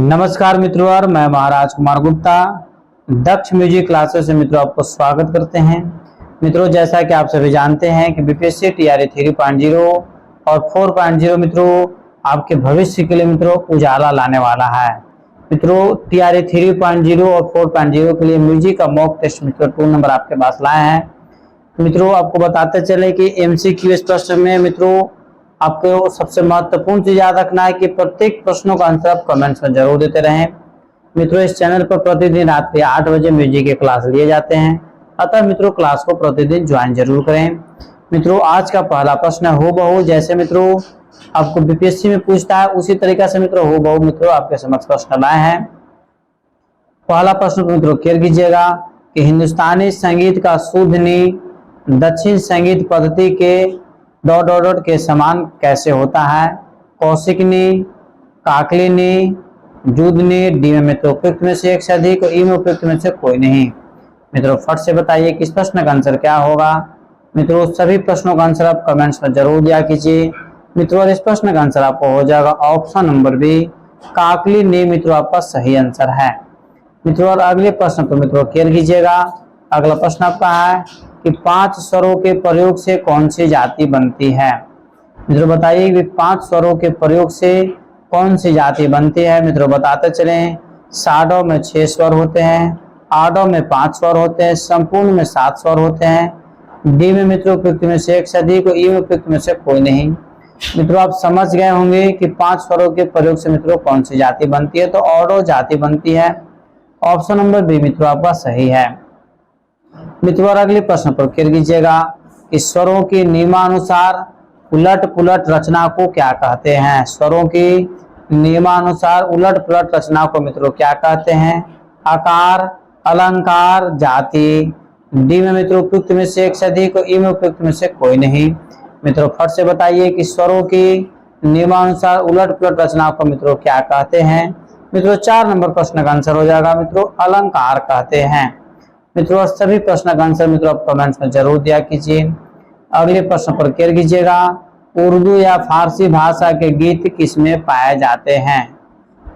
नमस्कार मित्रों, और मैं महाराज कुमार गुप्ता दक्ष म्यूजिक क्लासेस से मित्रों आपको स्वागत करते हैं। मित्रों, जैसा कि आप सभी जानते हैं कि बीपीएससी टीआरई 3.0 और 4.0 मित्रों आपके भविष्य के लिए मित्रों उजाला लाने वाला है। मित्रों, टीआरई 3.0 और 4.0 के लिए म्यूजिक का मॉक टेस्ट मित्रों 2 नंबर आपके पास लाए हैं। मित्रों, आपको बताते चले कि एमसीक्यू प्रश्न में मित्रों आपको सबसे महत्वपूर्ण चीज याद रखना है कि प्रत्येक प्रश्नों का आंसर आप कमेंट्स में जरूर देते रहें। मित्रों, इस चैनल पर प्रतिदिन रात के 8 बजे म्यूजिक के क्लास लिए जाते हैं, अतः मित्रों क्लास को प्रतिदिन ज्वाइन जरूर करें। मित्रों, आज का पहला प्रश्न हो बहु जैसे मित्रों आपको बीपीएससी में पूछता है उसी तरीका से मित्रों हो बहु मित्रों आपके समक्ष प्रश्न लाए हैं। पहला प्रश्न मित्रों क्लियर कीजिएगा कि हिंदुस्तानी संगीत का शुद्ध नी दक्षिण संगीत पद्धति के डॉट के समान कैसे होता है? कौशिकनी, काकलिनी, जुदनी, डी में मित्रों उपयुक्त में से एक से अधिक और ई में उपयुक्त में से कोई नहीं। मित्रों फट से बताइए कि इस प्रश्न का आंसर क्या होगा। मित्रों, सभी प्रश्नों का आंसर आप कमेंट्स में जरूर दिया कीजिए। मित्रों, इस प्रश्न का आंसर आपको हो जाएगा ऑप्शन नंबर बी, काकलिनी मित्रों आपका सही आंसर है। मित्रों, और अगले प्रश्न को मित्रों क्लियर कीजिएगा। अगला प्रश्न आपका है कि 5 स्वरों के प्रयोग से कौन सी जाति बनती है? मित्रों बताइए कि 5 स्वरों के प्रयोग से कौन सी जाति बनती है। मित्रों बताते चलें, साडो में 6 स्वर होते हैं, आडो में 5 स्वर होते हैं, संपूर्ण में 7 स्वर होते हैं, डी में मित्रों उपयुक्त में से एक से अधिक और ई में उपयुक्त में से कोई नहीं। मित्रों, आप समझ गए होंगे कि 5 स्वरों के प्रयोग से मित्रों कौन सी जाति बनती है, तो ऑडो जाति बनती है। ऑप्शन नंबर बी मित्रों आपका सही है। मित्रों, अगले प्रश्न पर क्लियर कीजिएगा कि स्वरों के नियमानुसार उलट पुलट रचना को क्या कहते हैं? स्वरों की नियमानुसार उलट पुलट रचना को मित्रों क्या कहते हैं? आकार, अलंकार, जाति। डी में मित्रों उपयुक्त में से एक से अधिक और ई में उपयुक्त में से कोई नहीं। मित्रों फट से बताइए कि स्वरों की नियमानुसार उलट पुलट रचना को मित्रों क्या कहते हैं? मित्रों 4 नंबर प्रश्न का आंसर हो जाएगा मित्रों अलंकार कहते हैं। मित्रों, सभी प्रश्न का आंसर मित्रों आप कमेंट्स में जरूर दिया कीजिए। अगले प्रश्न पर क्लियर कीजिएगा, उर्दू या फारसी भाषा के गीत किसमें पाए जाते हैं?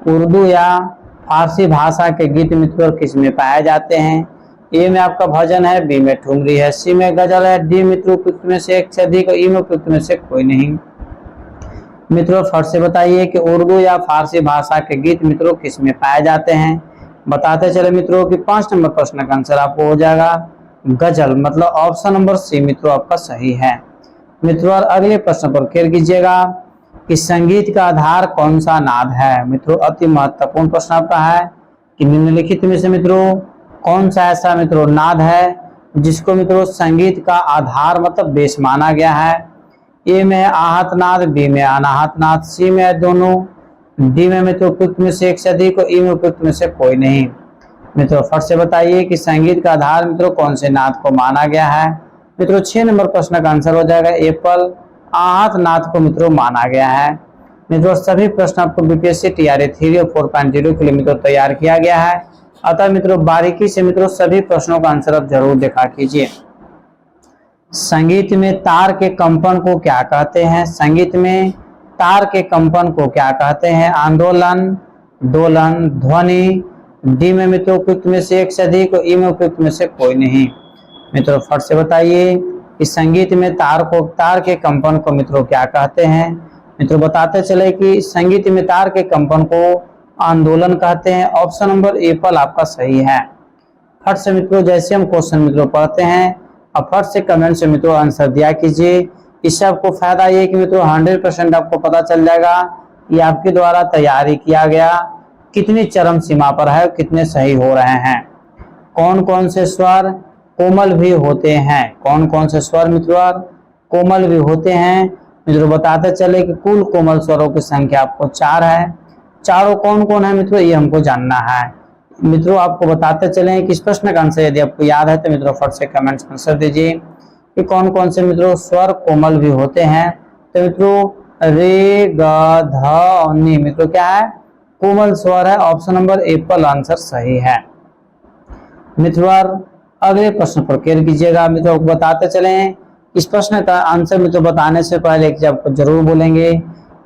उर्दू या फारसी भाषा के गीत मित्रों किसमें पाए जाते हैं? ए में आपका भजन है, बी में ठुमरी है, सी में गजल है, डी मित्रों उपयुक्त में से एक से अधिक और ई में उपयुक्त में से कोई नहीं। मित्रों फट से बताइए कि उर्दू या फारसी भाषा के गीत मित्रों किसमें पाए जाते हैं। बताते चले मित्रों कि 5 नंबर प्रश्न का आंसर आपको हो जाएगा गजल, मतलब ऑप्शन नंबर सी मित्रों आपका सही है। मित्रों, और अगले प्रश्न पर क्लियर कीजिएगा कि संगीत का आधार कौन सा नाद है? मित्रों अति महत्वपूर्ण प्रश्न आपका है कि निम्नलिखित में से मित्रों कौन सा ऐसा मित्रों नाद है जिसको मित्रों संगीत का आधार मतलब बेस माना गया है? ए में आहत नाद, बी में अनाहत नाद, सी में दोनों, डी में मित्रों उपयुक्त में से एक से अधिक और ई में उपयुक्त में से कोई नहीं। मित्रों फट से बताइए कि संगीत का आधार मित्रों कौन से नाद को माना गया है। मित्रों 6 नंबर प्रश्न का आंसर हो जाएगा एप्पल, आहत नाद को मित्रों माना गया है। मित्रों सभी प्रश्न आपको बीपीएससी टीआरई 3 और 4.0 के लिए मित्रों तैयार किया गया है, अतः मित्रों बारीकी से मित्रों सभी प्रश्नों का आंसर आप जरूर देखा कीजिए। संगीत में तार के कंपन को क्या कहते हैं? संगीत में तार के कंपन को क्या कहते हैं? आंदोलन, दोलन, ध्वनि। डी में मित्रों उपयुक्त में से एक से अधिक और ई में उपयुक्त में से कोई नहीं। मित्रों फट से बताइए कि संगीत में तार के कंपन को मित्रों क्या कहते हैं। मित्रों बताते चले कि संगीत में तार के कंपन को आंदोलन कहते हैं। ऑप्शन नंबर एप्पल आपका सही है। फट से मित्रों जैसे हम क्वेश्चन मित्रों पढ़ते हैं और फट से कमेंट से मित्रों आंसर दिया कीजिए। इससे आपको फायदा ये कि मित्रों 100% आपको पता चल जाएगा कि आपके द्वारा तैयारी किया गया कितनी चरम सीमा पर है, कितने सही हो रहे हैं। कौन कौन से स्वर कोमल भी होते हैं? कौन कौन से स्वर मित्रों कोमल भी होते हैं? मित्रों बताते चले कि कुल कोमल स्वरों की संख्या आपको 4 है। चारों कौन कौन है मित्रों ये हमको जानना है। मित्रों आपको बताते चले कि इस प्रश्न का आंसर यदि आपको याद है तो मित्रों फट से कमेंट्स में आंसर दीजिए कि कौन कौन से मित्रों स्वर कोमल भी होते हैं। तो मित्रों रे, ग, ध, नी मित्रों क्या है? कोमल स्वर है। ऑप्शन नंबर एप्पल आंसर सही है। मित्रों अगले प्रश्न पर क्लियर कीजिएगा। मित्रों बताते चले इस प्रश्न का आंसर मित्रों बताने से पहले आपको जरूर बोलेंगे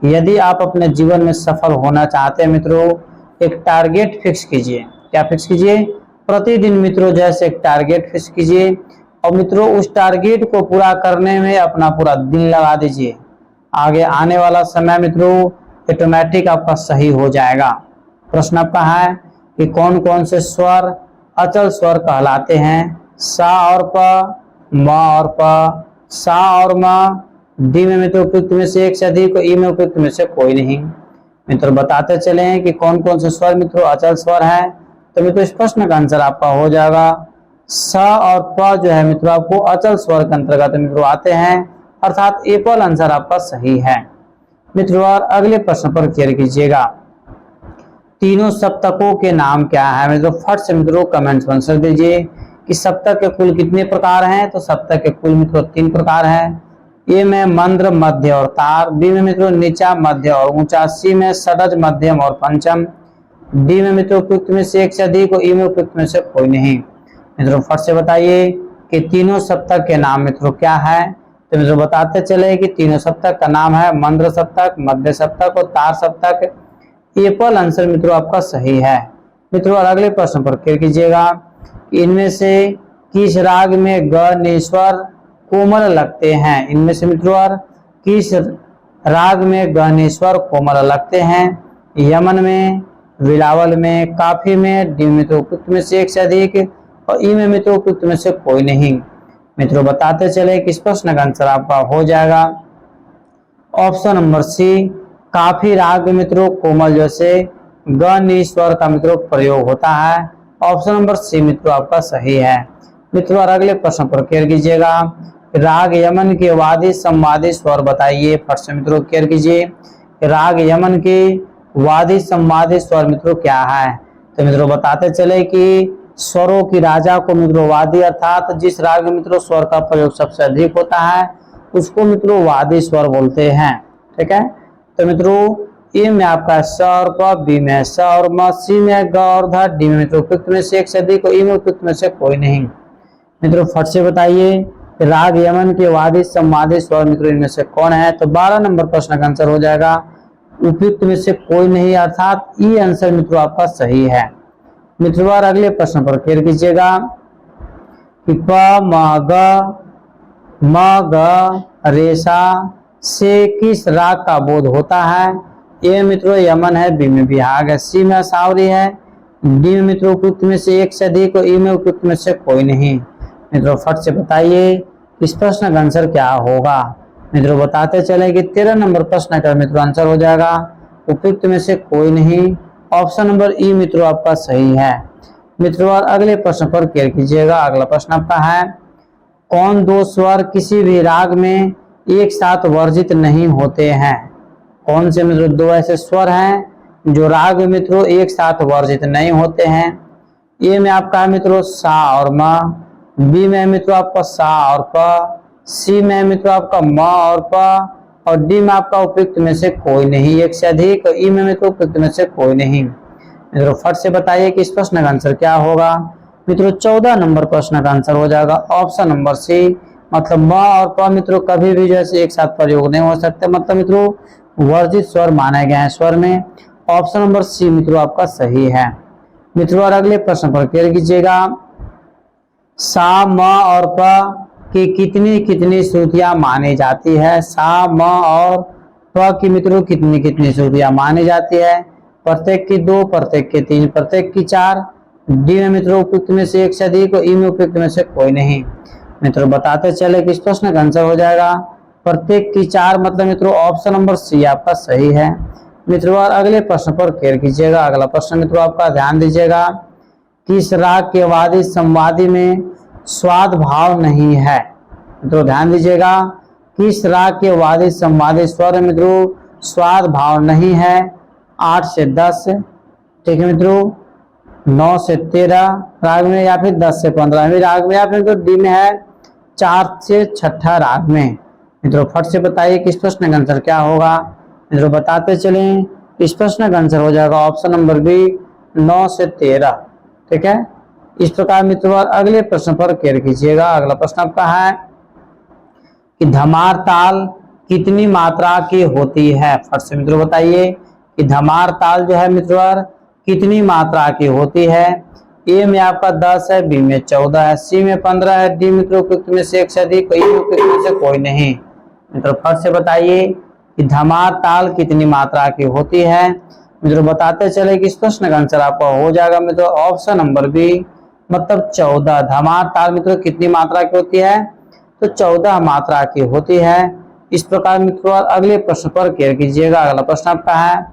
यदि आप अपने जीवन में सफल होना चाहते हैं मित्रों एक टारगेट फिक्स कीजिए। क्या फिक्स कीजिए? प्रतिदिन मित्रों जैसे एक टारगेट फिक्स कीजिए और मित्रों उस टारगेट को पूरा करने में अपना पूरा दिन लगा दीजिए। आगे आने वाला समय मित्रों ऑटोमेटिक आपका सही हो जाएगा। प्रश्न आपका है कि कौन कौन से स्वर अचल स्वर कहलाते हैं? सा और प, म और प, सा और म, डी में मित्रों उपयुक्त में से एक से अधिक, ई में उपयुक्त में से कोई नहीं। मित्रों बताते चले कि कौन कौन से स्वर मित्रों अचल स्वर है। तो मित्रों इस प्रश्न का आंसर आपका हो जाएगा स और प जो है मित्रों आपको अचल स्वर के अंतर्गत मित्रों आते हैं, अर्थात एपल आंसर आपका सही है। मित्रों और अगले प्रश्न पर क्लियर कीजिएगा। तीनों सप्तकों के नाम क्या है? मित्रों फट से मित्रों कमेंट्स में आंसर दीजिए कि सप्तक के कुल कितने प्रकार हैं। तो सप्तक के कुल मित्रों 3 प्रकार हैं। ए में मंद्र, मध्य और तार, बी में मित्रों नीचा, मध्य और ऊंचा, सी में षडज, मध्यम और पंचम, डी में मित्रों उपयुक्त में से एक से अधिक और ई में उपयुक्त में से कोई नहीं। मित्रों फट से बताइए कि तीनों सप्तक के नाम मित्रों क्या है। तो मित्रों बताते चले कि तीनों सप्तक का नाम है मंद्र सप्तक, मध्य सप्तक और तार सप्तक। एपल आंसर मित्रों आपका सही है। मित्रों और अगले प्रश्न पर क्लियर कीजिएगा कि इनमें से किस राग में ग निस्वर कोमल लगते हैं? इनमें से मित्रों और किस राग में ग निस्वर कोमल लगते हैं? यमन में, बिलावल में, काफी में, डी में तो उपयुक्त में से एक से अधिक और ई में मित्रों उपयुक्त में से कोई नहीं। मित्रों बताते चले कि इस प्रश्न का आंसर आपका हो जाएगा ऑप्शन नंबर सी, काफी राग मित्रों कोमल जैसे ग निस्वर का मित्रों प्रयोग होता है। ऑप्शन नंबर सी मित्रों आपका सही है। मित्रों और अगले प्रश्न पर क्लियर कीजिएगा। राग यमन के वादी संवादी स्वर बताइए। फट से मित्रों क्लियर कीजिए। राग यमन के वादी संवादी स्वर मित्रों क्या है? तो मित्रों बताते चले कि स्वरों की राजा को मित्रों वादी, अर्थात जिस राग में मित्रों स्वर का प्रयोग सबसे अधिक होता है उसको मित्रों वादी स्वर बोलते हैं। ठीक है। तो मित्रों ए में आपका स और प, बी में स और म, सी में ग और ध, डी में मित्रों उपयुक्त में से एक से अधिक और ई में उपयुक्त में से कोई नहीं। मित्रों फट से बताइए राग यमन के वादी संवादी स्वर मित्रों इनमें से कौन है? तो 12 नंबर प्रश्न का आंसर हो जाएगा उपयुक्त में से कोई नहीं, अर्थात ई आंसर मित्रों आपका सही है। मित्रों और अगले प्रश्न पर क्लियर कीजिएगा कि प म ग रेशा से किस राग का बोध होता है? ए मित्रों यमन है, बी में बिहाग है, सी में सावरी है, डी में मित्रों उपयुक्त में से एक से अधिक और ई में उपयुक्त में से कोई नहीं। मित्रों फट से बताइए इस प्रश्न का आंसर क्या होगा। मित्रों बताते चले कि 13 नंबर प्रश्न का मित्रों आंसर हो जाएगा उपयुक्त में से कोई नहीं। ऑप्शन नंबर ई मित्रों आपका सही है। मित्रों और अगले प्रश्न पर क्लियर कीजिएगा। अगला प्रश्न आपका है कौन दो स्वर किसी भी राग में एक साथ वर्जित नहीं होते हैं? कौन से मित्रों दो ऐसे स्वर हैं जो राग में मित्रों एक साथ वर्जित नहीं होते हैं? ए में आपका है मित्रों सा और म, बी में मित्रों आपका सा और प, सी में मित्रों आपका म और प और डी में आपका उपयुक्त में से कोई नहीं, एक से अधिक और ई में मित्रों उपयुक्त में से कोई नहीं। मित्रों फट से बताइए कि इस प्रश्न का आंसर क्या होगा। मित्रों 14 नंबर प्रश्न का आंसर हो जाएगा ऑप्शन नंबर सी, मतलब म और प मित्रों कभी भी जैसे एक साथ प्रयोग नहीं हो सकते, मतलब मित्रों वर्जित स्वर माने गए हैं स्वर में। ऑप्शन नंबर सी मित्रों आपका सही है। मित्रों और अगले प्रश्न पर क्लियर कीजिएगा सा म और प की कितनी कितनी श्रुतियां मानी जाती है? सा म और प की मित्रों कितनी कितनी श्रुतियां मानी जाती है? प्रत्येक की 2, प्रत्येक की 3, प्रत्येक की 4, डी में मित्रों उपयुक्त में से एक से अधिक और ई में उपयुक्त में से कोई नहीं। मित्रों बताते चले कि इस प्रश्न का आंसर हो जाएगा प्रत्येक की 4, मतलब मित्रों ऑप्शन नंबर सी आपका सही है। मित्रों और अगले प्रश्न पर क्लियर कीजिएगा। अगला प्रश्न मित्रों आपका ध्यान दीजिएगा किस राग के वादी संवादी में स्वाद भाव नहीं है? मित्रों ध्यान दीजिएगा किस राग के वादी संवादी स्वर मित्रों स्वाद भाव नहीं है? 8 से 10, ठीक है मित्रों, 9 से 13 राग में, या फिर 10 से 15 राग में, या फिर तो डी में है 4 से 6 राग में। मित्रों फट से बताइए कि इस प्रश्न का आंसर क्या होगा। मित्रों बताते चलें इस प्रश्न का आंसर हो जाएगा ऑप्शन नंबर बी 9 से 13। ठीक है। इस प्रकार मित्रों अगले प्रश्न पर क्लियर कीजिएगा। अगला प्रश्न आपका है कि धमार ताल कितनी मात्रा की होती है? फट से मित्रों बताइए कि धमार ताल जो है मित्रों कितनी मात्रा की होती है? ए में आपका 10 है, बी में 14 है, सी में 15 है, डी मित्रों उपयुक्त में से एक से अधिक, ई में उपयुक्त में से कोई नहीं। मित्रों फट से बताइए कि धमार ताल कितनी मात्रा की होती है? मित्रों बताते चले कि इस प्रश्न का आंसर आपका हो जाएगा मित्रों ऑप्शन नंबर बी, मतलब 14। धमार ताल मित्रों कितनी मात्रा की होती है? तो 14 मात्रा की होती है। इस प्रकार मित्रों अगले प्रश्न पर केयर कीजिएगा। अगला प्रश्न आपका है,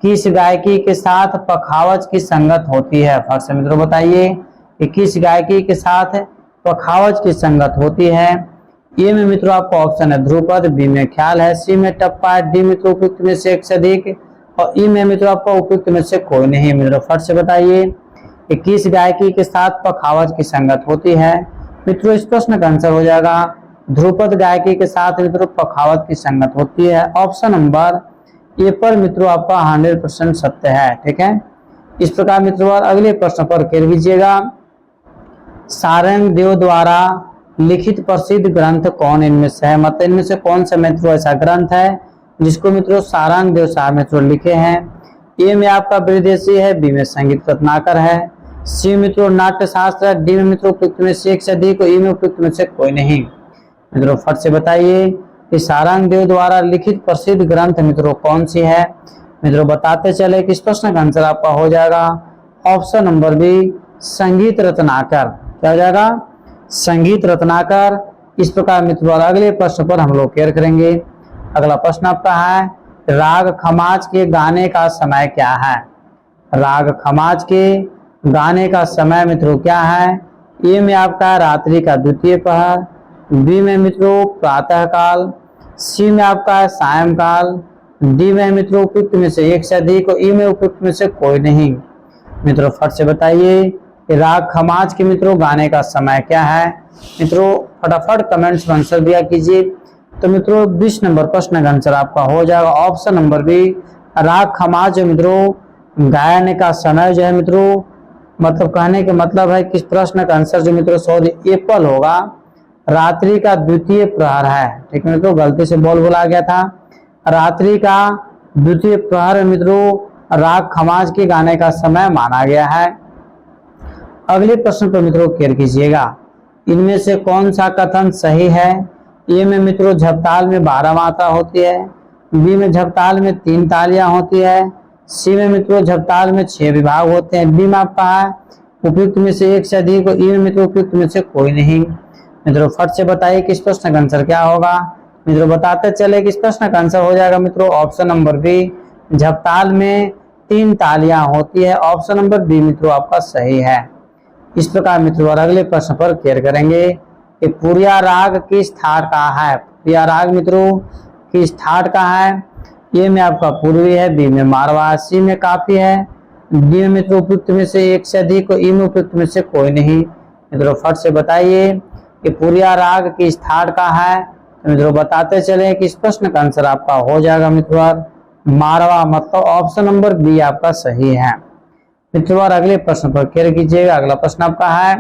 किस गायकी के साथ पखावज की संगत होती है? फट से मित्रों बताइए कि किस गायकी के साथ पखावज की संगत होती है? ए में मित्रों आपका ऑप्शन है ध्रुपद, बी में ख्याल है, सी में टप्पा है, डी मित्रों उपयुक्त में से एक से अधिक, और ई में मित्रों आपका उपयुक्त में से कोई नहीं। मित्रों फट से बताइए कि किस गायकी के साथ पखावज की संगत होती है? मित्रों इस प्रश्न का आंसर हो जाएगा ध्रुपद गायकी के साथ मित्रों पखावज की संगत होती है। ऑप्शन नंबर ए पर मित्रों आपका 100% सत्य है। ठीक है, इस प्रकार मित्रों अगले प्रश्न पर केयर कीजिएगा। सारंग देव द्वारा लिखित प्रसिद्ध ग्रंथ कौन इनमें से है? मतलब इनमें से कौन सा मित्रों ऐसा ग्रंथ है जिसको मित्रों सारंग देव साहब मित्रों लिखे हैं? ए में आपका विदेशी है, बी में संगीत रत्नाकर है, सी मित्रों नाट्य शास्त्र है, डी में मित्रों उपयुक्त में से एक से अधिक, ई में उपयुक्त में से कोई नहीं। मित्रों फट से बताइए कि सारंग देव द्वारा लिखित प्रसिद्ध ग्रंथ मित्रों कौन सी है? मित्रों बताते चले कि इस प्रश्न का आंसर आपका हो जाएगा ऑप्शन नंबर बी, संगीत रत्नाकर। क्या हो जाएगा? संगीत रत्नाकर। इस प्रकार मित्रों अगले प्रश्न पर हम लोग केयर करेंगे। अगला प्रश्न आपका है, राग खमाज के गाने का समय क्या है? राग खमाज के गाने का समय मित्रों क्या है? ए में आपका रात्रि का द्वितीय पहर, बी में मित्रों प्रातः काल, सी में आपका सायंकाल, डी में मित्रों उपयुक्त में से एक से अधिक, और ई में उपयुक्त में से कोई नहीं। मित्रों फट से बताइए कि राग खमाज के मित्रों गाने का समय क्या है? मित्रों फटाफट कमेंट्स में आंसर दिया कीजिए। तो मित्रों 20 नंबर प्रश्न का आंसर आपका हो जाएगा ऑप्शन नंबर बी, राग खमाज मित्रों गायन का समय जो है मित्रों, मतलब कहने का मतलब है कि इस प्रश्न का आंसर जो मित्रों सॉरी एप्पल होगा, रात्रि का द्वितीय प्रहर है। ठीक है मित्रों, गलती से बोला गया था। रात्रि का द्वितीय प्रहर मित्रों राग खमाज के गाने का समय माना गया है। अगले प्रश्न पर मित्रों केयर कीजिएगा, इनमें से कौन सा कथन सही है? ए में मित्रों झपताल में 12 मात्रा होती है, बी में झपताल में 3 तालियां होती है, सी में मित्रों झपताल में 6 विभाग होते हैं, डी में आपका है उपयुक्त में से एक से अधिक, ई में मित्रों उपयुक्त में से कोई नहीं। मित्रों फट से बताइए कि इस प्रश्न का आंसर क्या होगा? मित्रों बताते चले कि इस प्रश्न का आंसर हो जाएगा मित्रों ऑप्शन नंबर बी, झपताल में 3 तालियां होती है। ऑप्शन नंबर बी मित्रों आपका सही है। इस प्रकार मित्रों अगले प्रश्न पर केयर करेंगे कि पुरिया राग किस थाट का है? पुरिया राग मित्रों किस थाट का है? ए में आपका पूर्वी है, बी में मारवा, सी में काफी है, डी में मित्रों उपयुक्त में से एक से अधिक, ई में उपयुक्त में से कोई नहीं। मित्रों फट से बताइए कि पुरिया राग किस थाट का है? तो मित्रों बताते चले कि इस प्रश्न का आंसर आपका हो जाएगा मित्रों मारवा, मतलब ऑप्शन नंबर बी आपका सही है। मित्रों अगले प्रश्न पर केयर कीजिएगा। अगला प्रश्न आपका है,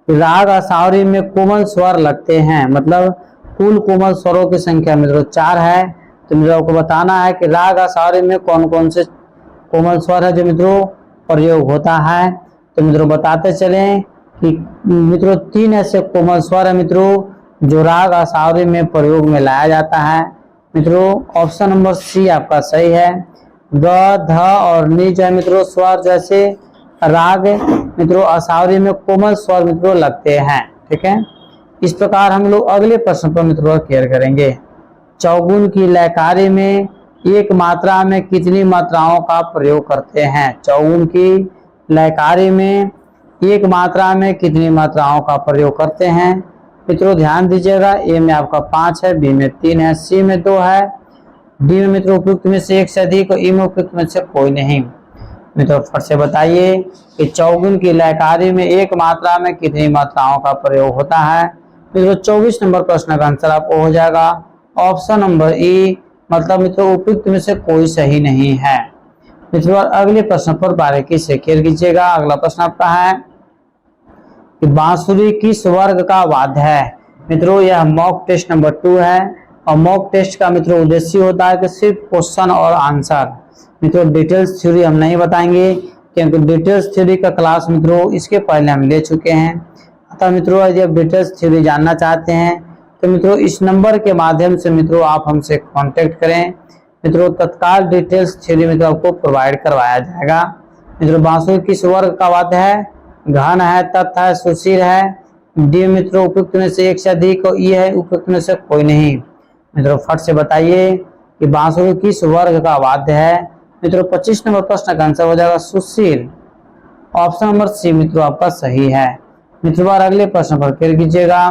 राग असावरी में कोमल स्वर लगते हैं, मतलब कुल कोमल स्वरों की संख्या मित्रों 4 है। तो मित्रों को बताना है कि राग असावरी में कौन कौन से कोमल स्वर है जो मित्रों प्रयोग होता है। तो मित्रों बताते चलें कि मित्रों 3 ऐसे कोमल स्वर है मित्रों जो राग असावरी में प्रयोग में लाया जाता है। मित्रों ऑप्शन नंबर सी आपका सही है। ग, ध और नी जो है मित्रों स्वर जैसे राग मित्रों असावरी में कोमल स्वर मित्रों लगते हैं। ठीक है, इस प्रकार हम लोग अगले प्रश्न पर मित्रों केयर करेंगे। चौगुन की लयकारी में एक मात्रा में कितनी मात्राओं का प्रयोग करते हैं? चौगुन की लयकारी में एक मात्रा में कितनी मात्राओं का प्रयोग करते हैं? मित्रों ध्यान दीजिएगा, ए में आपका 5 है, बी में 3 है, सी में 2 है, डी में मित्रों उपयुक्त में से एक से अधिक, ई में उपयुक्त में से कोई नहीं। मित्रों फट से बताइए कि चौगुन की लयकारी में एक मात्रा में कितनी मात्राओं का प्रयोग होता है? मित्रों 24 नंबर प्रश्न का आंसर आपको हो जाएगा ऑप्शन नंबर ई, मतलब मित्रों उपयुक्त में से कोई सही नहीं है। मित्रों अगले प्रश्न पर बारीकी से केयर कीजिएगा। अगला प्रश्न आपका है कि बांसुरी किस वर्ग का वाद्य है? मित्रों यह मॉक टेस्ट नंबर 2 है और मॉक टेस्ट का मित्रों उद्देश्य होता है कि सिर्फ क्वेश्चन और आंसर मित्रों डिटेल्स थ्योरी हम नहीं बताएंगे, क्योंकि डिटेल्स थ्योरी का क्लास मित्रों इसके पहले हम ले चुके हैं। अतः मित्रों यदि आप डिटेल्स थ्योरी जानना चाहते हैं तो मित्रों इस नंबर के माध्यम से मित्रों आप हमसे कांटेक्ट करें। मित्रों तत्काल डिटेल्स थ्योरी मित्रों आपको प्रोवाइड करवाया जाएगा। मित्रों बांसुरी किस वर्ग का वाद्य है? घन है, तत् है, सुशील है। डी मित्रों उपयुक्त में से एक से अधिक और ई है उपयुक्त में से कोई नहीं। मित्रों फट से बताइए कि बांसुरी किस वर्ग का वाद्य है? मित्रों 25 नंबर प्रश्न का आंसर हो जाएगा सुशील। ऑप्शन नंबर सी मित्रों आपका सही है। मित्रों अगले प्रश्न पर क्लियर कीजिएगा।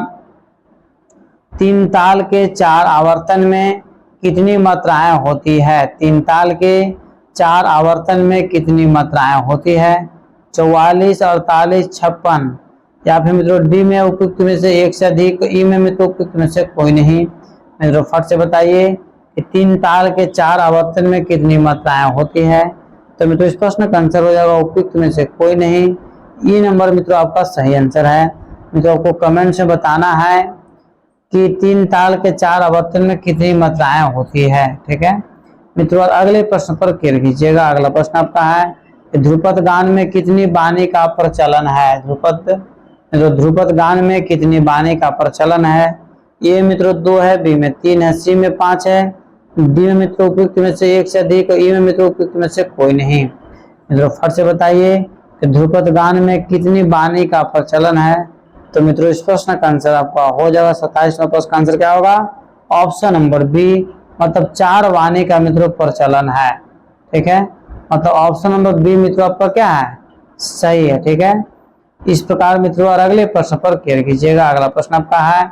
3 ताल के 4 आवर्तन में कितनी मात्राएं होती है? 3 ताल के 4 आवर्तन में कितनी मात्राएं होती है? 44, 48, 56। या फिर मित्रों डी में उपयुक्त में से एक से अधिक, ई में मित्रों उपयुक्त में से कोई नहीं। मित्रों फट से बताइए कि 3 ताल के 4 आवर्तन में कितनी मात्राएं होती है? तो मित्रों इस प्रश्न का आंसर हो जाएगा उपयुक्त में से कोई नहीं। ई नंबर मित्रों आपका सही आंसर है। मित्रों आपको कमेंट से बताना है कि 3 ताल के 4 आवर्तन में कितनी मात्राएं होती है। ठीक है मित्रों, अगले प्रश्न पर क्लियर कीजिएगा। अगला प्रश्न आपका है कि ध्रुपद गान में कितनी बानी का प्रचलन है? ध्रुपद गान में कितनी बानी का प्रचलन है? ए मित्रों 2 है, बी में 3 है, सी में 5 है, डी में मित्रों उपयुक्त में से एक से अधिक, ई में मित्रों उपयुक्त में से कोई नहीं। मित्रों फट से बताइए कि ध्रुपद गान में कितनी बानी का प्रचलन है? तो मित्रों इस प्रश्न का आंसर आपका हो जाएगा 27 नंबर प्रश्न का आंसर क्या होगा? ऑप्शन नंबर बी, मतलब 4 बानी का मित्रों प्रचलन है। ठीक है, मतलब ऑप्शन नंबर बी मित्रों आपका क्या है? सही है। ठीक है, इस प्रकार मित्रों और अगले प्रश्न पर क्लियर कीजिएगा। अगला प्रश्न आपका है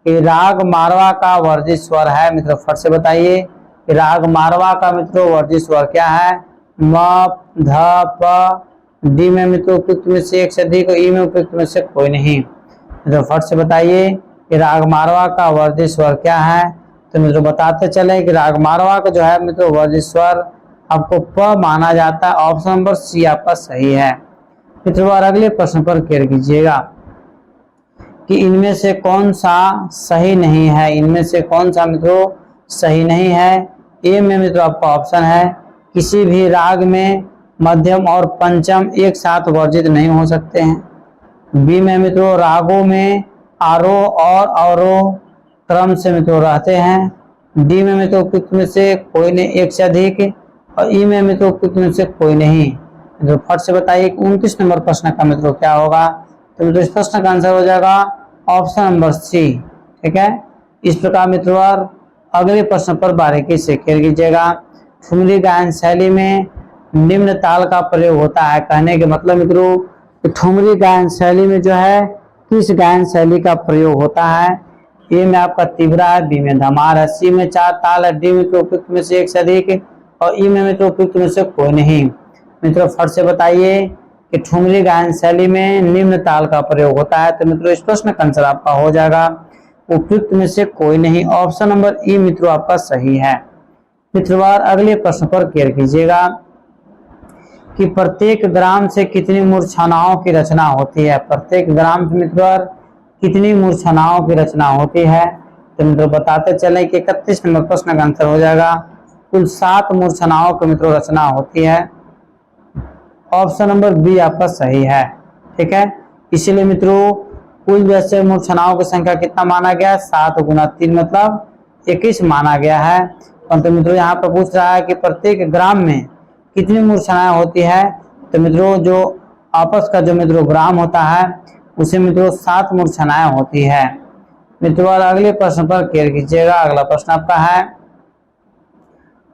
कि राग मारवा का वर्जित स्वर है। मित्रों फट से बताइए कि राग मारवा का मित्रों वर्जित स्वर क्या है? म, ध, प। डी में मित्रों उपयुक्त में से एक से अधिक, ई में उपयुक्त में से कोई नहीं। मित्रों फट से बताइए कि राग मारवा का वर्जित स्वर क्या है? तो मित्रों बताते चले कि राग मारवा का जो है मित्रों वर्जित स्वर आपको प माना जाता है। ऑप्शन नंबर सी आपका सही है। मित्रों और अगले प्रश्न पर क्लियर कीजिएगा कि इनमें से कौन सा सही नहीं है? इनमें से कौन सा मित्रों सही नहीं है? ए में मित्रों आपका ऑप्शन है किसी भी राग में मध्यम और पंचम एक साथ वर्जित नहीं हो सकते हैं। बी में मित्रों रागों में आरोह और अवरोह क्रम से मित्रों रहते हैं। डी में मित्रों उपयुक्त में से कोई नहीं एक से अधिक, और ई में मित्रों उपयुक्त में से कोई नहीं। मित्रों फट से बताइए 29 नंबर प्रश्न का मित्रों क्या होगा? तो मित्रों इस प्रश्न का आंसर हो जाएगा ऑप्शन नंबर सी। ठीक है, इस प्रकार मित्रों अगले प्रश्न पर बारीकी से क्लियर कीजिएगा। ठुमरी गायन शैली में निम्न ताल का प्रयोग होता है। कहने के मतलब मित्रों ठुमरी गायन शैली में जो है किस गायन शैली का प्रयोग होता है? ए में आपका तिबरा है, बी में धमार है, सी में 4 ताल है, डी में उपयुक्त में से एक से अधिक, और ई में मित्रों उपयुक्त में से कोई नहीं। मित्रों फट से बताइए कि ठुमरी गायन शैली में निम्न ताल का प्रयोग होता है। तो मित्रों इस प्रश्न का आंसर आपका हो जाएगा उपयुक्त में से कोई नहीं। ऑप्शन नंबर ई मित्रों आपका सही है। मित्रों अगले प्रश्न पर क्लियर कीजिएगा कि प्रत्येक ग्राम से कितनी मूर्छनाओं की रचना होती है? प्रत्येक ग्राम से मित्रों कितनी मूर्छनाओं की रचना होती है? तो मित्रों बताते चले कि 31 नंबर प्रश्न का आंसर हो जाएगा कुल 7 मूर्छनाओं की मित्रों रचना होती है। ऑप्शन नंबर बी आपका सही है। ठीक है, इसीलिए मित्रों कुल वैसे मूर्छनाओं की संख्या कितना माना गया? 7 गुना 3 मतलब 21 माना गया है। परंतु मित्रों यहाँ पर पूछ रहा है कि प्रत्येक ग्राम में कितनी मूर्छनाएं होती है? तो मित्रों जो आपस का जो मित्रों ग्राम होता है उसे मित्रों 7 मूर्छनाएं होती है। मित्रों अगले प्रश्न पर क्लियर कीजिएगा। अगला प्रश्न आपका है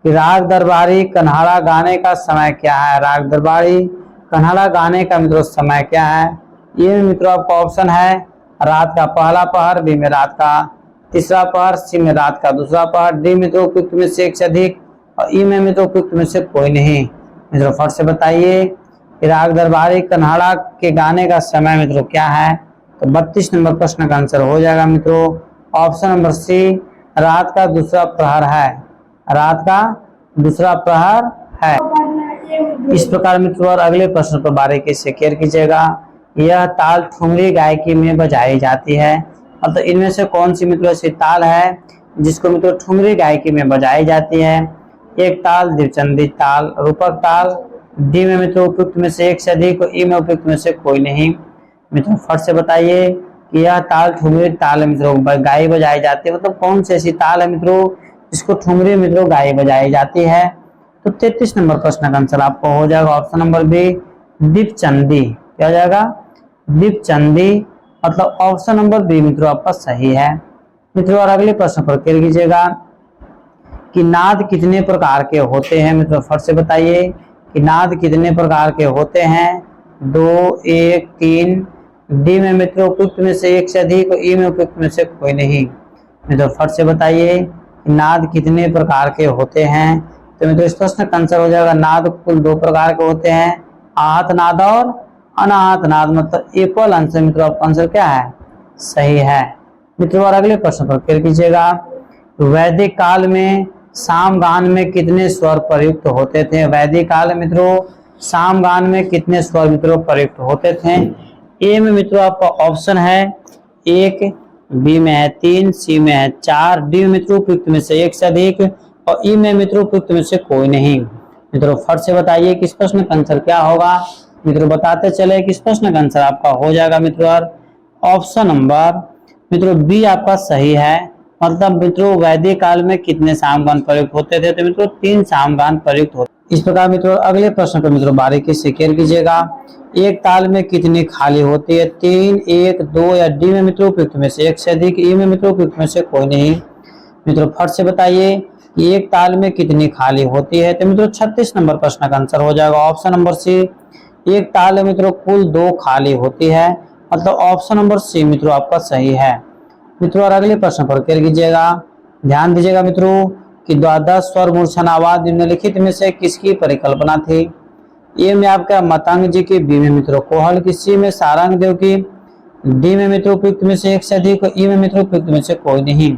कि राग दरबारी कन्हाड़ा गाने का समय क्या है? राग दरबारी कन्हाड़ा गाने का मित्रों समय क्या है? ये मित्रों आपका ऑप्शन है रात का पहला पहर, बी में रात का तीसरा पहर, सी में रात का दूसरा पहर, डी मित्रों उपयुक्त में से एक से अधिक, और ई में मित्रों उपयुक्त में से कोई नहीं। मित्रों फट से बताइए कि राग दरबारी कन्हाड़ा के गाने का समय मित्रों क्या है? तो 32 नंबर प्रश्न का आंसर हो जाएगा मित्रों ऑप्शन नंबर सी, रात का दूसरा प्रहर है। रात का दूसरा प्रहर है। इस प्रकार मित्रों और अगले प्रश्न पर बारीकी से क्लियर कीजिएगा। यह ताल ठुमरी गायकी में बजाई जाती है। मतलब इनमें से कौन सी मित्रों ऐसी ताल है जिसको मित्रों ठुमरी गायकी में बजाई जाती है? एक ताल, द्विचंदी ताल, रूपक ताल। डी में मित्रों उपयुक्त में से एक से अधिक, ई में उपयुक्त में से कोई नहीं। मित्रों फट से बताइए कि यह ताल ठुमरी ताल है मित्रों, गाई बजाई जाती है। मतलब कौन सी ऐसी ताल है मित्रों जिसको ठुमरी मित्रों गाई बजाई जाती है? तो 33 नंबर प्रश्न का आंसर आपको हो जाएगा ऑप्शन नंबर बी, दीपचंदी। क्या हो जाएगा? दीपचंदी। मतलब ऑप्शन नंबर बी मित्रों आपका सही है। मित्रों और अगले प्रश्न पर क्लियर कीजिएगा कि नाद कितने प्रकार के होते हैं? मित्रों फट से बताइए कि नाद कितने प्रकार के होते हैं? 2, 1, 3। डी में मित्रों उपयुक्त में से एक से अधिक, ई में उपयुक्त में से कोई नहीं। मित्रों फट से बताइए कि नाद कितने प्रकार के होते हैं? तो मित्रों इस प्रश्न का आंसर हो जाएगा नाद कुल 2 प्रकार के होते हैं, आहत नाद और अनाहत नाद। मतलब एप्पल आंसर मित्रों आपका आंसर क्या है? सही है। मित्रों और अगले प्रश्न पर क्लियर कीजिएगा, वैदिक काल में सामगान में कितने स्वर प्रयुक्त होते थे? वैदिक काल मित्रों सामगान में कितने स्वर मित्रों प्रयुक्त होते थे? ए में मित्रों आपका ऑप्शन है 1, बी में है 3, सी में है 4, डी में मित्रों उपयुक्त में से एक से अधिक और ई में मित्रों उपयुक्त में से कोई नहीं। मित्रों फट से बताइए कि इस प्रश्न का आंसर क्या होगा? मित्रों बताते चले कि इस प्रश्न का आंसर आपका हो जाएगा मित्रों ऑप्शन नंबर मित्रों बी आपका सही है। मतलब मित्रों वैदिक काल में कितने सामगान प्रयुक्त होते थे? तो मित्रों 3 सामगान प्रयुक्त होते। इस प्रकार मित्रों अगले प्रश्न को मित्रों बारीकी से क्लियर कीजिएगा, एक ताल में कितनी खाली होती है? 3, 1, 2 या डी में मित्रों उपयुक्त में से एक से अधिक, ई में मित्रों उपयुक्त में से कोई नहीं। मित्रों फट से बताइए कि एक ताल में कितनी खाली होती है? तो मित्रों 36 नंबर प्रश्न का आंसर हो जाएगा ऑप्शन नंबर सी, एक ताल में मित्रों कुल 2 खाली होती है। मतलब ऑप्शन नंबर सी मित्रों आपका सही है। मित्रों और अगले प्रश्न पर क्लियर कीजिएगा, ध्यान दीजिएगा मित्रों कि द्वादश स्वर मूर्छनावाद निम्नलिखित में से किसकी परिकल्पना थी? ए में आपका मतंग जी की, बी में मित्रों कोहल की, सी में सारंग देव की, डी में मित्रों उपयुक्त में से एक से अधिक, ई में मित्रों उपयुक्त में से कोई नहीं।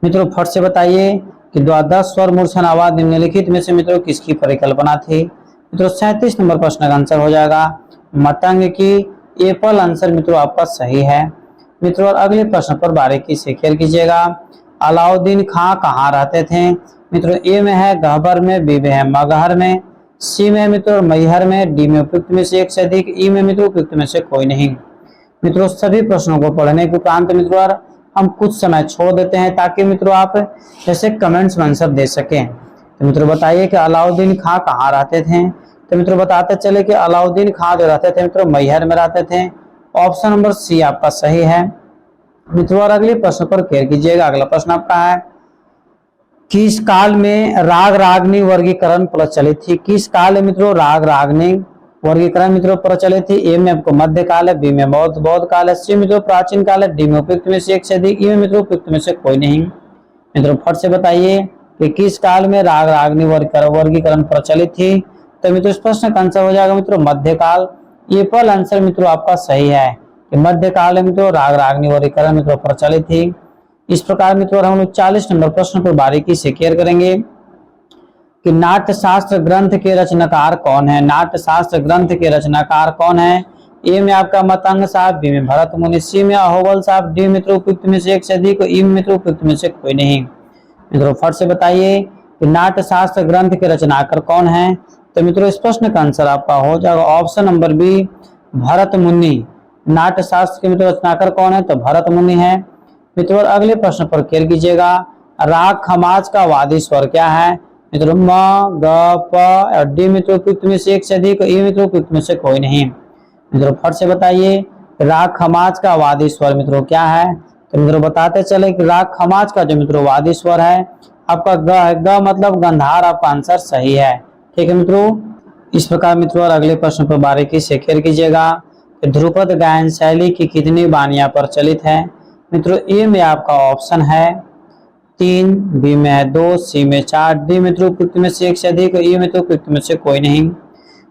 मित्रों फट से बताइए कि द्वादश स्वर मूर्छनावाद निम्नलिखित में से मित्रों किसकी परिकल्पना थी? मित्रों 37 नंबर प्रश्न का आंसर हो जाएगा मतंग की। एप्पल आंसर मित्रों आपका सही है। मित्रों और अगले प्रश्न पर बारीकी से क्लियर कीजिएगा, अलाउद्दीन खां कहाँ रहते थे? मित्रों ए में है गहबर में, बी में है मगहर में, सी में मित्रों मैहर में, डी में उपयुक्त में से एक से अधिक, ई में मित्रों उपयुक्त में से कोई नहीं। मित्रों सभी प्रश्नों को पढ़ने के उपरांत मित्रों हम कुछ समय छोड़ देते हैं ताकि मित्रों आप जैसे कमेंट्स में आंसर दे सकें। तो मित्रों बताइए कि अलाउद्दीन खां कहाँ रहते थे? तो मित्रों बताते चले कि अलाउद्दीन खां जो रहते थे मित्रों मैहर में रहते थे। ऑप्शन नंबर सी आपका सही है। मित्रों और अगले प्रश्न पर क्लियर कीजिएगा, अगला प्रश्न आपका है किस काल में राग रागनी वर्गीकरण प्रचलित थी? किस काल में मित्रों राग रागनी वर्गीकरण मित्रों प्रचलित थी? ए में आपको मध्य काल है, बी में बौद्ध काल है, सी मित्रों प्राचीन काल है, डी में उपयुक्त में से एक से अधिक, ई में मित्रों उपयुक्त में से कोई नहीं। मित्रों फट से बताइए कि किस काल में राग रागनी वर्गीकरण प्रचलित थी? तो मित्रों इस प्रश्न का आंसर हो जाएगा मित्रों मध्यकाल। एप्पल आंसर मित्रों आपका सही है कि मध्यकाल में मित्रों राग रागनी वर्गीकरण मित्रों प्रचलित थी। इस प्रकार मित्रों हम लोग 40 नंबर प्रश्न पर बारीकी से क्लियर करेंगे कि नाट्य शास्त्र ग्रंथ के रचनाकार कौन है? नाट्य शास्त्र ग्रंथ के रचनाकार कौन है? ए में आपका मतंग साहब, बी में भरत मुनि, सी में अहोबल साहब, डी मित्रों उपयुक्त में से एक से अधिक, ई मित्रों उपयुक्त में से कोई नहीं। मित्रों फट से बताइए कि नाट्य शास्त्र ग्रंथ के रचनाकार कौन है? तो मित्रों इस प्रश्न का आंसर आपका हो जाएगा ऑप्शन नंबर बी, भरत मुनि। नाट्य शास्त्र के मित्रों रचनाकार कौन है? तो भरत मुनि है। मित्रों अगले प्रश्न पर क्लियर कीजिएगा, राग खमाज का वादी स्वर क्या है? मित्रों म, ग, प और डी मित्रों उपयुक्त में से एक से अधिक, ई मित्रों उपयुक्त में से कोई नहीं। मित्रों फट से बताइए राग खमाज का वादी स्वर मित्रों क्या है? तो मित्रों बताते चले कि राग खमाज का जो मित्रों वादी स्वर है आपका ग है। ग मतलब गंधार आपका आंसर सही है। ठीक है मित्रों, इस प्रकार मित्रों और अगले प्रश्न पर बारीकी से क्लियर कीजिएगा, ध्रुपद गायन शैली की कितनी बानियां प्रचलित है? मित्रों ए में आपका ऑप्शन है 3, बी में है 2, सी में 4, डी मित्रों उपयुक्त में से एक से अधिक, ई मित्रों उपयुक्त में से कोई नहीं।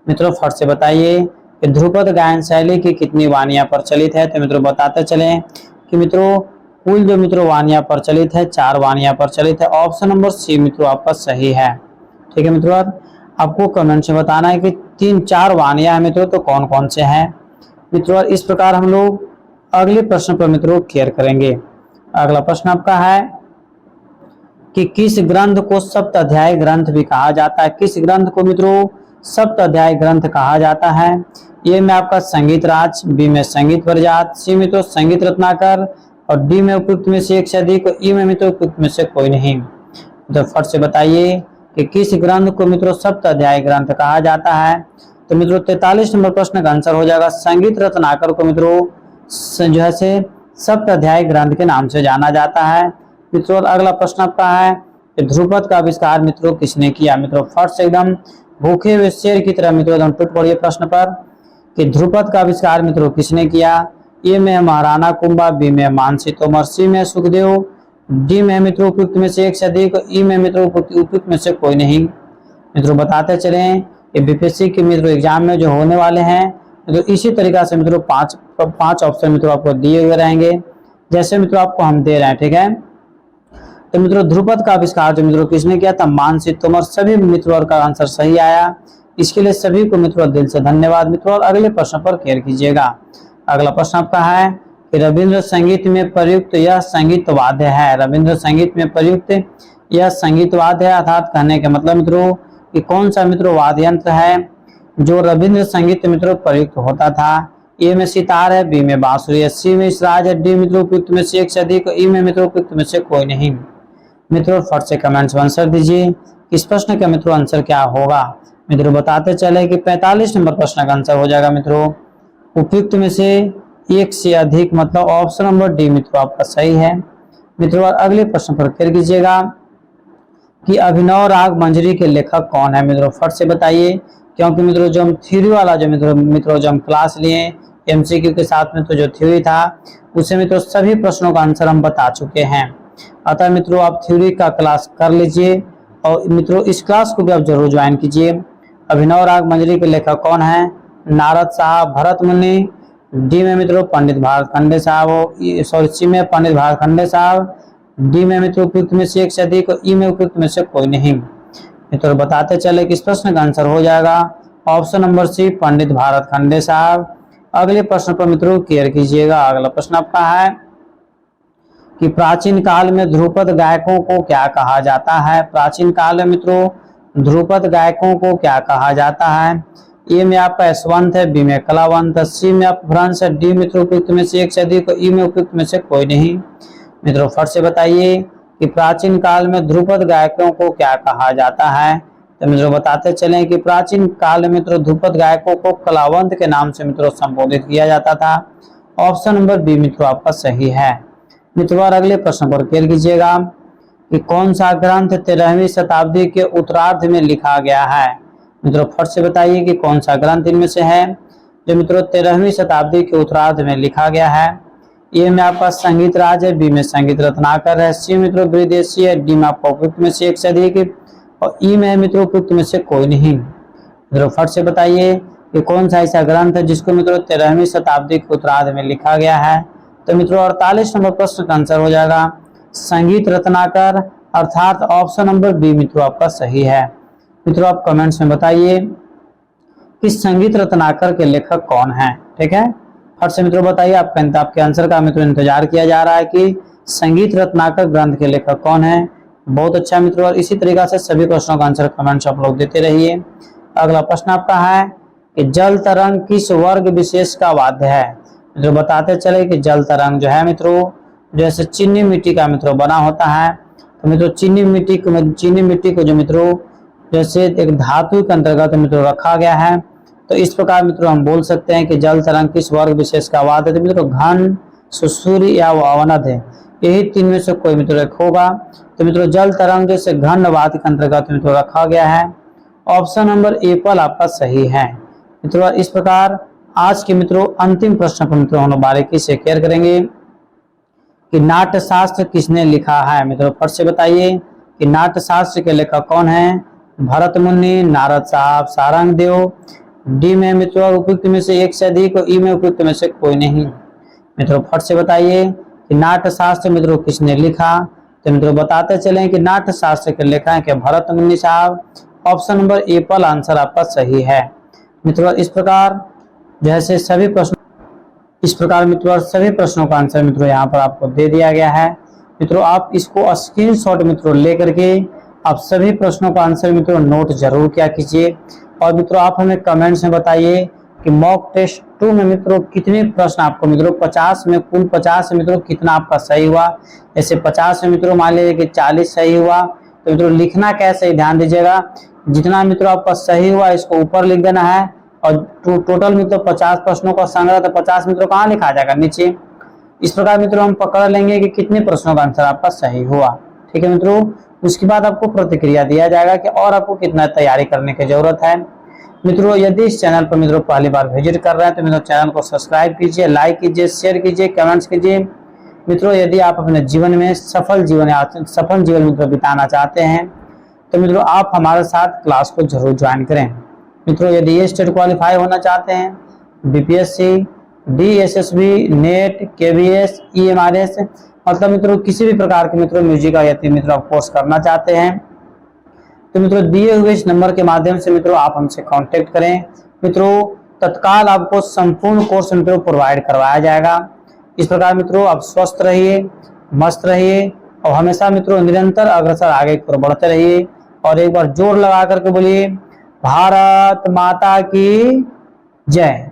मित्रों फट से बताइए कि ध्रुपद गायन शैली की कितनी वानियां प्रचलित है? तो मित्रों बताते चले कि मित्रों कुल जो मित्रों वानियां प्रचलित है 4 वानियां प्रचलित है। ऑप्शन नंबर सी मित्रों आपका सही है। ठीक है मित्रों, आपको कमेंट से बताना है कि 3-4 वानियां है मित्रों तो कौन कौन से हैं। मित्रों इस प्रकार हम लोग अगले प्रश्न पर मित्रों क्लियर करेंगे। अगला प्रश्न आपका है कि किस ग्रंथ को सप्ताध्याय ग्रंथ भी कहा जाता है। किस ग्रंथ को मित्रों सप्ताध्याय ग्रंथ कहा जाता है। ए में आपका संगीत राज, बी में संगीत परिजात, सी में तो संगीत रत्नाकर और डी में उपयुक्त में से एक से अधिक, ई में मित्रों उपयुक्त में से कोई नहीं। तो फट से बताइए कि किस ग्रंथ को मित्रों सप्ताध्याय ग्रंथ कहा जाता है। तो मित्रों 43 नंबर प्रश्न का आंसर हो जाएगा संगीत रत्नाकर को मित्रों जो है से सप्ताध्याय ग्रंथ के नाम से जाना जाता है। मित्रों अगला प्रश्न आपका है कि ध्रुपद का आविष्कार मित्रों किसने किया। मित्रों फट से एकदम भूखे हुए शेर की तरह मित्रों एकदम टूट पड़िए प्रश्न पर कि ध्रुपद का आविष्कार मित्रों किसने किया। ए में महाराणा कुंभा, बी में मानसी तोमर, सी में सुखदेव, डी में मित्रों उपयुक्त में से एक से अधिक, ई में मित्रों उपयुक्त में से कोई नहीं। मित्रों बताते चलें कि बीपीएससी के मित्रों एग्जाम में जो होने वाले हैं तो इसी तरीका से मित्रों पांच ऑप्शन मित्रों आपको दिए हुए रहेंगे जैसे मित्रों आपको हम दे रहे हैं, ठीक है। तो मित्रों ध्रुपद का आविष्कार जो मित्रों किसने किया था, मानसी तोमर। सभी मित्रों का आंसर सही आया, इसके लिए सभी को मित्रों दिल से धन्यवाद। मित्रों अगले प्रश्न पर केयर कीजिएगा। अगला प्रश्न आपका है कि रविंद्र संगीत में प्रयुक्त यह संगीत वाद्य है। रविंद्र संगीत में प्रयुक्त यह संगीत वाद्य है अर्थात कहने के मतलब मित्रों कि कौन सा मित्रों वाद्य यंत्र है जो रविंद्र संगीत मित्रों प्रयुक्त होता था। ए में सितार है, बी में बांसुरी है, सी में इसराज है, डी मित्रों उपयुक्त में से एक से अधिक, ई में मित्रों उपयुक्त में से कोई नहीं। मित्रों फट से कमेंट्स में आंसर दीजिए इस प्रश्न का मित्रों आंसर क्या होगा। मित्रों बताते चले कि 45 नंबर प्रश्न का आंसर हो जाएगा मित्रों उपयुक्त में से एक से अधिक, मतलब ऑप्शन नंबर डी मित्रों आपका सही है। मित्रों अगले प्रश्न पर केयर कीजिएगा कि अभिनव राग मंजरी के लेखक कौन है। मित्रों फट से बताइए क्योंकि मित्रों जो हम थ्योरी वाला जो मित्रों जो हम क्लास लिए एमसीक्यू के साथ में तो जो थ्योरी था उसे मित्रों सभी प्रश्नों का आंसर हम बता चुके हैं। अतः मित्रों आप थ्योरी का क्लास कर लीजिए और मित्रों इस क्लास को भी आप जरूर ज्वाइन कीजिए। अभिनव राग मंजरी के लेखक कौन है, नारद साहब, भरत मुनि, डी में मित्रों पंडित भारत खंडे साहब, सी में पंडित भारत खंडे साहब, डी में मित्रों उपयुक्त में से एक से अधिक, ई में उपयुक्त में से कोई नहीं। मित्रों बताते चले कि इस प्रश्न का आंसर हो जाएगा ऑप्शन नंबर सी पंडित भारत खंडे साहब। अगले प्रश्न पर मित्रों केयर कीजिएगा। अगला प्रश्न आपका है कि प्राचीन काल में ध्रुपद गायकों को क्या कहा जाता है। प्राचीन काल में मित्रों ध्रुपद गायकों को क्या कहा जाता है। ए में आपका यशवंत है, बी में कलावंत, सी में आप भ्रंश है, डी मित्रों उपयुक्त में से एक से अधिक, ई में उपयुक्त में से कोई नहीं। मित्रों फट से बताइए कि प्राचीन काल में ध्रुपद गायकों को क्या कहा जाता है। तो मित्रों बताते चलें कि प्राचीन काल में मित्रों ध्रुपद गायकों को कलावंत के नाम से मित्रों संबोधित किया जाता था। ऑप्शन नंबर बी मित्रों आपका सही है। मित्रों अगले प्रश्न पर केयर कीजिएगा कि कौन सा ग्रंथ 13वीं शताब्दी के उत्तरार्ध में लिखा गया है। मित्रों फट से बताइए कि कौन सा ग्रंथ इनमें से है जो मित्रों 13वीं शताब्दी के उत्तरार्ध में लिखा गया है। ए में आपका संगीत राज है, बी में संगीत रत्नाकर है, सी मित्रों विदेशी है, डी में आपका उपयुक्त में से एक से अधिक और ई में मित्रों उपयुक्त में से कोई नहीं। मित्रों फट से बताइए कि कौन सा ऐसा ग्रंथ है जिसको मित्रों 13वीं शताब्दी के उत्तरार्ध में लिखा गया है। तो मित्रों 48 नंबर प्रश्न का आंसर हो जाएगा संगीत रत्नाकर अर्थात ऑप्शन नंबर बी मित्रों आपका सही है। मित्रों आप कमेंट्स में बताइए कि संगीत रत्नाकर के लेखक कौन है, ठीक है। फट से मित्रों बताइए आपके आंसर का मित्रों इंतजार किया जा रहा है कि संगीत रत्नाकर ग्रंथ के लेखक कौन है। बहुत अच्छा मित्रों, और इसी तरीका से सभी प्रश्नों का आंसर कमेंट्स आप लोग देते रहिए। अगला प्रश्न आपका है कि जल तरंग किस वर्ग विशेष का वाद्य है। मित्रों बताते चले कि जल तरंग जो है मित्रों जैसे चीनी मिट्टी का मित्रों बना होता है। तो मित्रों चीनी मिट्टी को जो मित्रों जैसे एक धातु के अंतर्गत मित्रों रखा गया है। तो इस प्रकार मित्रों हम बोल सकते हैं कि जल तरंग किस वर्ग विशेष का वाद्य है। तो मित्रों घन, सुसूरी या अवनद है, यही तीन में से कोई मित्रों एक होगा। तो मित्रों जल तरंग जैसे घन वाद्य के अंतर्गत मित्रों रखा गया है। ऑप्शन नंबर ए पर आपका सही है। मित्रों इस प्रकार आज के मित्रों अंतिम प्रश्न पर मित्रों हम बारीकी से केयर करेंगे कि नाट्य शास्त्र किसने लिखा है। मित्रों फट से बताइए कि नाट्य शास्त्र के लेखक कौन है। भरत मुनि, नारद साहब, सारंग देव, डी में मित्रों उपयुक्त में से एक से अधिक और ई में उपयुक्त में से कोई नहीं। मित्रों फट से बताइए कि नाट्य शास्त्र मित्रों किसने लिखा। तो मित्रों बताते चलें कि नाट्य शास्त्र के लेखक हैं कि भरत मुनि साहब। ऑप्शन नंबर ए पर आंसर आपका सही है। मित्रों इस प्रकार सभी प्रश्नों का आंसर मित्रों यहाँ पर आपको दे दिया गया है। मित्रों आप इसको स्क्रीनशॉट मित्रों लेकर के आप सभी प्रश्नों का आंसर मित्रों नोट जरूर किया कीजिए। और मित्रों आप हमें कमेंट्स में बताइए कि मॉक टेस्ट 2 में मित्रों कितने प्रश्न आपको मित्रों 50 में, कुल 50 में मित्रों कितना आपका सही हुआ। जैसे 50 में मित्रों मान लीजिए कि 40 सही हुआ, तो मित्रों लिखना कैसे ध्यान दीजिएगा, जितना मित्रों आपका सही हुआ इसको ऊपर लिख देना है, और टोटल मित्रों 50 प्रश्नों का संग्रह, तो 50 मित्रों कहाँ लिखा जाएगा, नीचे। इस प्रकार मित्रों हम पकड़ लेंगे कि कितने प्रश्नों का आंसर आपका सही हुआ। ठीक है मित्रों, उसके बाद आपको प्रतिक्रिया दिया जाएगा कि और आपको कितना तैयारी करने की जरूरत है। मित्रों यदि इस चैनल पर मित्रों पहली बार विजिट कर रहे हैं तो मित्रों चैनल को सब्सक्राइब कीजिए, लाइक कीजिए, शेयर कीजिए, कमेंट्स कीजिए। मित्रों यदि आप अपने जीवन में सफल जीवन मित्रों बिताना चाहते हैं तो मित्रों आप हमारे साथ क्लास को जरूर ज्वाइन करें। मित्रों यदि ये स्टेट क्वालिफाई होना चाहते हैं, BPSC, DSSB, net, KVS, EMRS, मतलब मित्रों किसी भी प्रकार के मित्रों म्यूजिक यदि मित्रों आप कोर्स करना चाहते हैं तो मित्रों दिए हुए इस नंबर के माध्यम से मित्रों आप हमसे कांटेक्ट करें। मित्रों तत्काल आपको संपूर्ण कोर्स मित्रों प्रोवाइड करवाया जाएगा। इस प्रकार मित्रों आप स्वस्थ रहिए, मस्त रहिए और हमेशा मित्रों निरंतर अग्रसर आगे की ओर बढ़ते रहिए। और एक बार जोर लगा करके बोलिए भारत माता की जय।